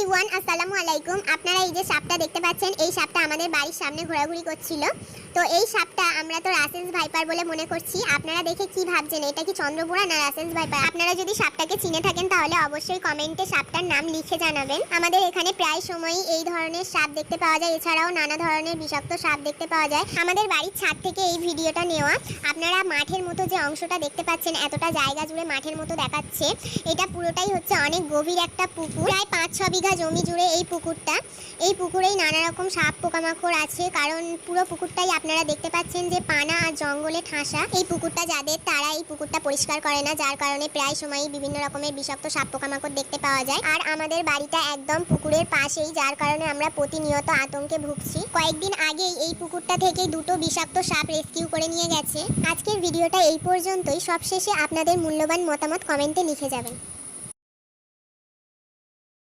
Everyone, আসসালামু আলাইকুম। আপনারা এই যে সাপটা দেখতে পাচ্ছেন, এই সাপটা আমাদের বাড়ির সামনে ঘোরাঘুরি করছিল। তো এই সাপটা আমরা তো রাসেলস ভাইপার বলে মনে করছি। আপনারা দেখে কি ভাবছেন, এটা কি চন্দ্রবোড়া না রাসেলস ভাইপার? আপনারা যদি সাপটাকে চিনে থাকেন তাহলে অবশ্যই কমেন্টে সাপটার নাম লিখে জানাবেন। আমাদের এখানে প্রায় সময়ই এই ধরনের সাপ দেখতে পাওয়া যায়, এছাড়াও নানা ধরনের বিষাক্ত সাপ দেখতে পাওয়া যায়। আমাদের বাড়ির ছাদ থেকে এই ভিডিওটা নেওয়া। আপনারা মাঠের মতো যে অংশটা দেখতে পাচ্ছেন, এতটা জায়গা জুড়ে মাঠের মতো দেখাচ্ছে, এটা পুরোটাই হচ্ছে অনেক গভীর একটা পুকুর। প্রায় 5-6 বিঘা জমি জুড়ে এই পুকুরটা। এই পুকুরেই নানা রকম সাপ পোকামাকড় আছে, কারণ পুরো পুকুরটাই আপনারা দেখতে পাচ্ছেন যে পানা আর জঙ্গলে ঠাসা। এই পুকুরটা যাদের, তারা এই পুকুরটা পরিষ্কার করে না, যার কারণে প্রায় সময়ই বিভিন্ন রকমের বিষাক্ত সাপ পোকামাকড় দেখতে পাওয়া যায়। আর আমাদের বাড়িটা একদম পুকুরের পাশেই, যার কারণে আমরা প্রতিনিয়ত আতঙ্কে ভুগছি। কয়েকদিন আগেই এই পুকুরটা থেকে 2টো বিষাক্ত সাপ রেস্কিউ করে নিয়ে গেছে। আজকের ভিডিওটা এই পর্যন্তই। সবশেষে আপনাদের মূল্যবান মতামত কমেন্টে লিখে যাবেন।